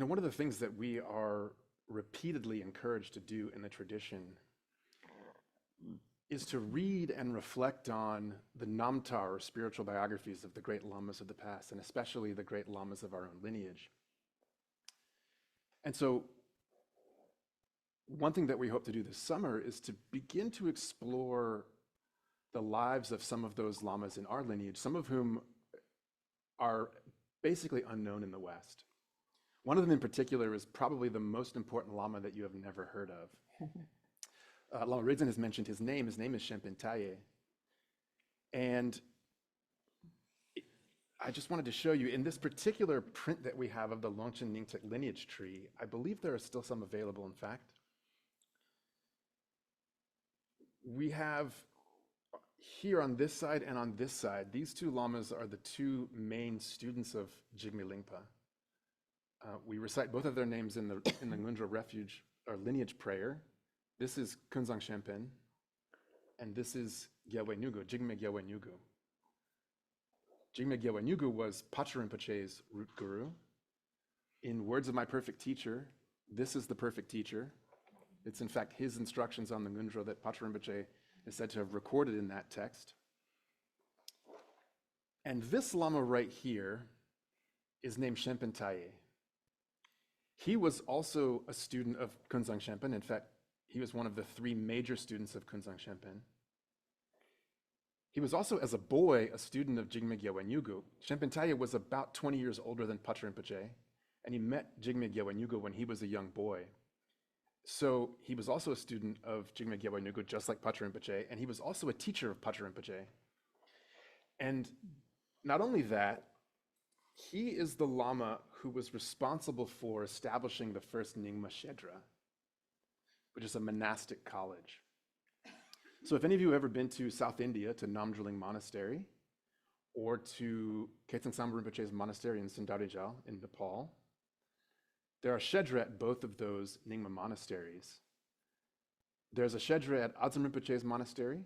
One of the things that we are repeatedly encouraged to do in the tradition is to read and reflect on the Namtar, or spiritual biographies of the great lamas of the past, and especially the great lamas of our own lineage. And so one thing that we hope to do this summer is to begin to explore the lives of some of those lamas in our lineage, some of whom are basically unknown in the West. One of them in particular is probably the most important lama that you have never heard of. Lama Ridzen has mentioned his name. His name is Shenpen Taye. And I just wanted to show you, in this particular print that we have of the Longchen Ningtek lineage tree, I believe there are still some available, in fact. We have here on this side and on this side, these two lamas are the two main students of Jigme Lingpa. We recite both of their names in the Ngundro refuge or lineage prayer. This is Kunzang Shenpen, and this is Gyalwe Nyugu, Jigme Gyalwe Nyugu. Jigme Gyalwe Nyugu was Patrul Rinpoche's root guru. In words of my perfect teacher, this is the perfect teacher. It's in fact his instructions on the Ngundro that Patrul Rinpoche is said to have recorded in that text. And this lama right here is named Shenpen Taye. He was also a student of Kunzang Shenpen. In fact, he was one of the three major students of Kunzang Shenpen. He was also, as a boy, a student of Jigme Gyalwe Nyugu. Shenpen Taye was about 20 years older than Patrul Rinpoche, and he met Jigme Gyalwe Nyugu when he was a young boy. So he was also a student of Jigme Gyalwe Nyugu, just like Patrul Rinpoche, and he was also a teacher of Patrul Rinpoche. And not only that, he is the lama who was responsible for establishing the first Nyingma Shedra, which is a monastic college. So if any of you have ever been to South India, to Namdriling Monastery, or to Khetang Sampa Rinpoche's monastery in Sundarijal in Nepal, there are Shedra at both of those Nyingma monasteries. There's a Shedra at Adzam Rinpoche's monastery.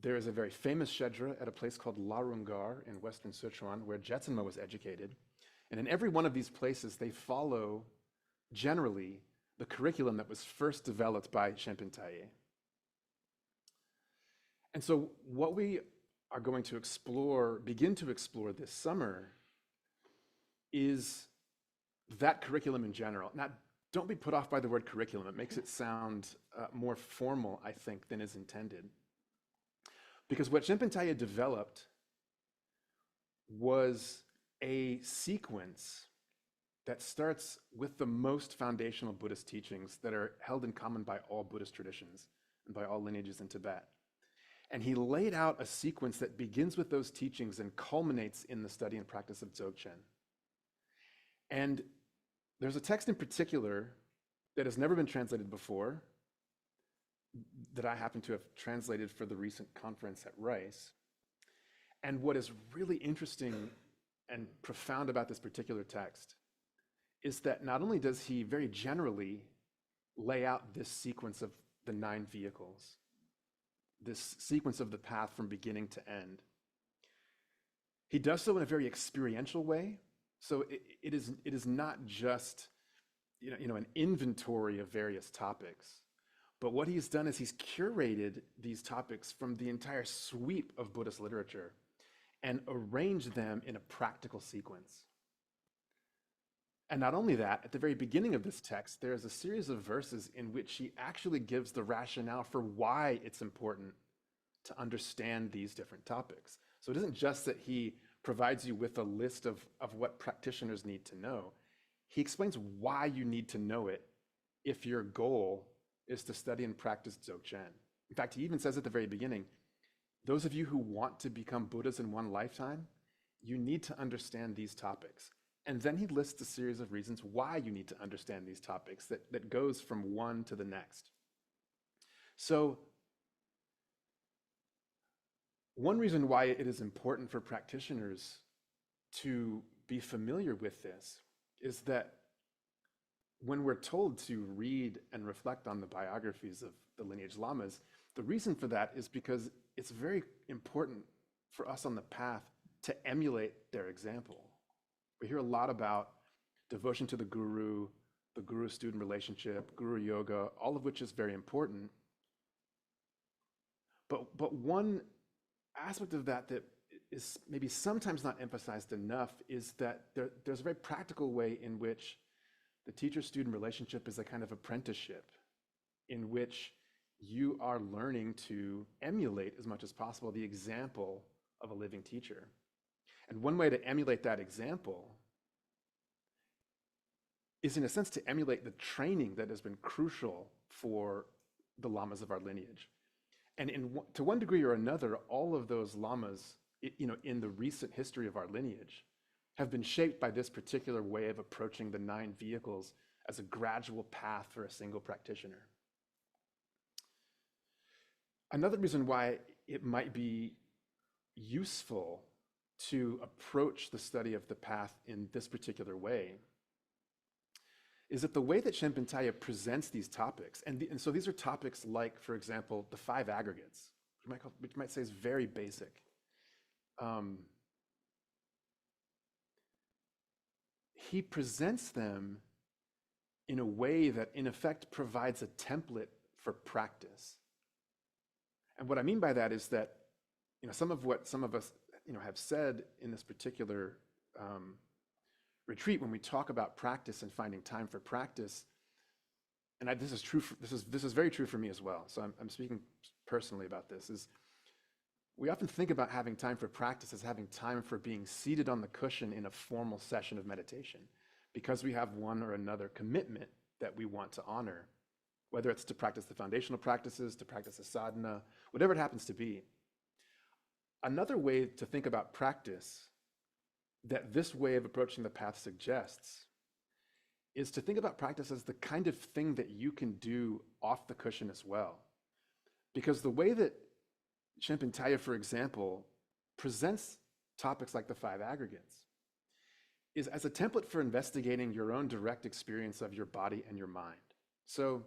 There is a very famous Shedra at a place called Larungar in Western Sichuan, where Jetsunma was educated. And in every one of these places, they follow, generally, the curriculum that was first developed by Shenpen Taye. And so what we are going to begin to explore this summer is that curriculum in general. Now, don't be put off by the word curriculum. It makes it sound more formal, I think, than is intended. Because what Shenpen Taye developed was a sequence that starts with the most foundational Buddhist teachings that are held in common by all Buddhist traditions and by all lineages in Tibet. And he laid out a sequence that begins with those teachings and culminates in the study and practice of Dzogchen. And there's a text in particular that has never been translated before, that I happen to have translated for the recent conference at Rice. And what is really interesting and profound about this particular text is that not only does he very generally lay out this sequence of the 9 vehicles, this sequence of the path from beginning to end, he does so in a very experiential way. So it is not just an inventory of various topics. But what he's done is he's curated these topics from the entire sweep of Buddhist literature and arranged them in a practical sequence. And not only that, at the very beginning of this text, there's a series of verses in which he actually gives the rationale for why it's important to understand these different topics. So it isn't just that he provides you with a list of what practitioners need to know. He explains why you need to know it if your goal is to study and practice Dzogchen. In fact, he even says at the very beginning, those of you who want to become Buddhas in one lifetime, you need to understand these topics. And then he lists a series of reasons why you need to understand these topics that goes from one to the next. So one reason why it is important for practitioners to be familiar with this is that when we're told to read and reflect on the biographies of the lineage lamas, the reason for that is because it's very important for us on the path to emulate their example. We hear a lot about devotion to the guru-student relationship, guru yoga, all of which is very important. But one aspect of that that is maybe sometimes not emphasized enough is that there's a very practical way in which the teacher-student relationship is a kind of apprenticeship in which you are learning to emulate as much as possible the example of a living teacher. And one way to emulate that example is, in a sense, to emulate the training that has been crucial for the lamas of our lineage. And to one degree or another, all of those lamas, in the recent history of our lineage, have been shaped by this particular way of approaching the 9 vehicles as a gradual path for a single practitioner. Another reason why it might be useful to approach the study of the path in this particular way is that the way that Shenpen Taya presents these topics, and so these are topics like, for example, the 5 aggregates, which might say is very basic. He presents them in a way that, in effect, provides a template for practice. And what I mean by that is that, some of what some of us, have said in this particular retreat when we talk about practice and finding time for practice, and this is true. This is very true for me as well. So I'm speaking personally about this. Is we often think about having time for practice as having time for being seated on the cushion in a formal session of meditation, because we have one or another commitment that we want to honor, whether it's to practice the foundational practices, to practice a sadhana, whatever it happens to be. Another way to think about practice that this way of approaching the path suggests is to think about practice as the kind of thing that you can do off the cushion as well. Because the way that Shenpen Taya, for example, presents topics like the 5 aggregates is as a template for investigating your own direct experience of your body and your mind. So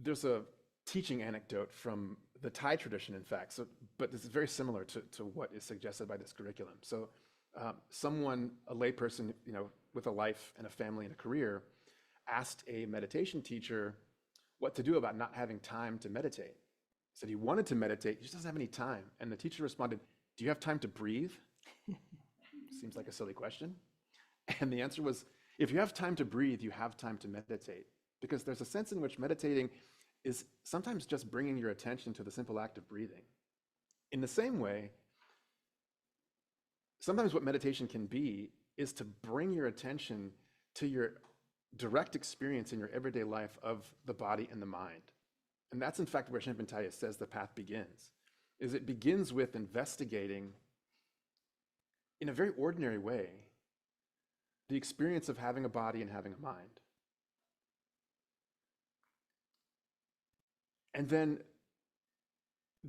there's a teaching anecdote from the Thai tradition, in fact, but this is very similar to what is suggested by this curriculum. So a layperson, with a life and a family and a career, asked a meditation teacher what to do about not having time to meditate. He said he wanted to meditate, he just doesn't have any time. And the teacher responded, "Do you have time to breathe?" Seems like a silly question. And the answer was, if you have time to breathe, you have time to meditate. Because there's a sense in which meditating is sometimes just bringing your attention to the simple act of breathing. In the same way, sometimes what meditation can be is to bring your attention to your direct experience in your everyday life of the body and the mind. And that's in fact where Shenpen Taya says the path begins, is it begins with investigating in a very ordinary way the experience of having a body and having a mind. And then,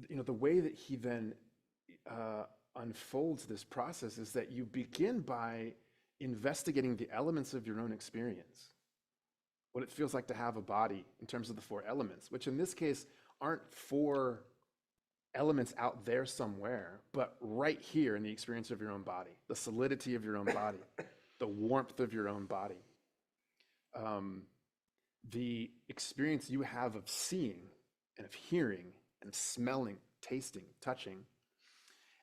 the way that he then unfolds this process is that you begin by investigating the elements of your own experience, what it feels like to have a body in terms of the 4 elements, which in this case aren't 4 elements out there somewhere, but right here in the experience of your own body, the solidity of your own body, the warmth of your own body, the experience you have of seeing and of hearing and of smelling, tasting, touching.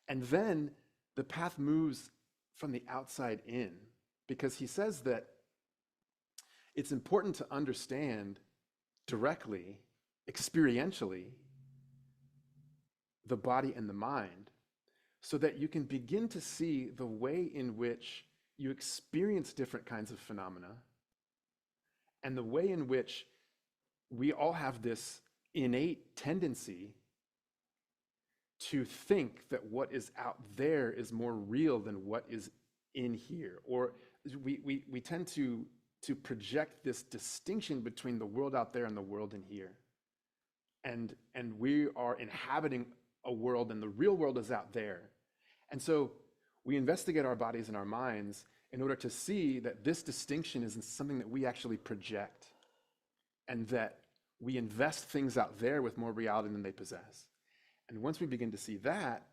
And then the path moves from the outside in, because he says that it's important to understand directly, experientially, the body and the mind, so that you can begin to see the way in which you experience different kinds of phenomena, and the way in which we all have this innate tendency to think that what is out there is more real than what is in here. Or we tend to project this distinction between the world out there and the world in here. And we are inhabiting a world and the real world is out there. And so we investigate our bodies and our minds in order to see that this distinction isn't something that we actually project, and that we invest things out there with more reality than they possess. And once we begin to see that,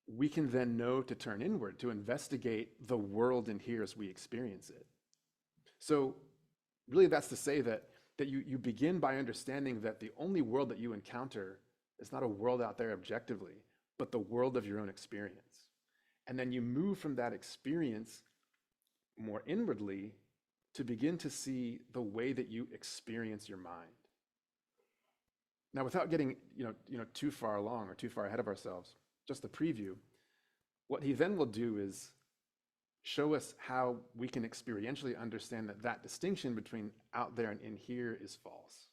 we can then know to turn inward, to investigate the world in here as we experience it. So really that's to say that you begin by understanding that the only world that you encounter is not a world out there objectively, but the world of your own experience. And then you move from that experience more inwardly to begin to see the way that you experience your mind. Now, without getting too far along or too far ahead of ourselves, just the preview, what he then will do is show us how we can experientially understand that that distinction between out there and in here is false.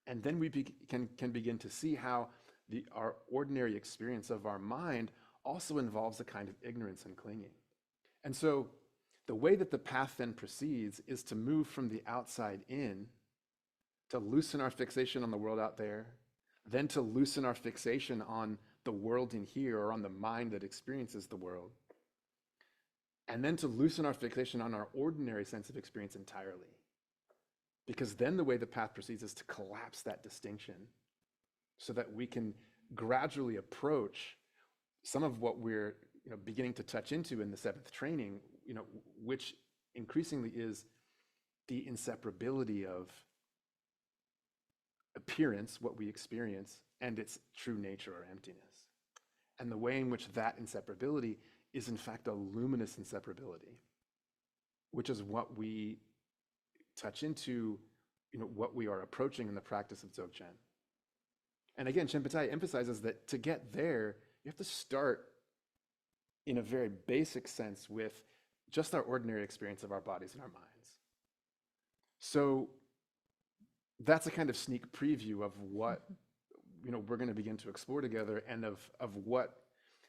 And then we can begin to see how our ordinary experience of our mind also involves a kind of ignorance and clinging. And so the way that the path then proceeds is to move from the outside in, to loosen our fixation on the world out there, then to loosen our fixation on the world in here, or on the mind that experiences the world, and then to loosen our fixation on our ordinary sense of experience entirely. Because then the way the path proceeds is to collapse that distinction so that we can gradually approach some of what we're beginning to touch into in the seventh training, which increasingly is the inseparability of appearance, what we experience, and its true nature or emptiness. And the way in which that inseparability is in fact a luminous inseparability, which is what we touch into, what we are approaching in the practice of Dzogchen. And again, Shenpa Tai emphasizes that to get there, you have to start in a very basic sense with just our ordinary experience of our bodies and our minds. So that's a kind of sneak preview of what we're going to begin to explore together, and of what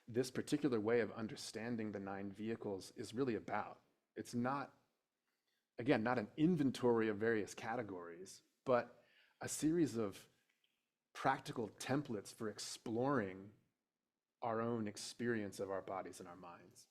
this particular way of understanding the 9 vehicles is really about. It's not, again, not an inventory of various categories, but a series of practical templates for exploring our own experience of our bodies and our minds.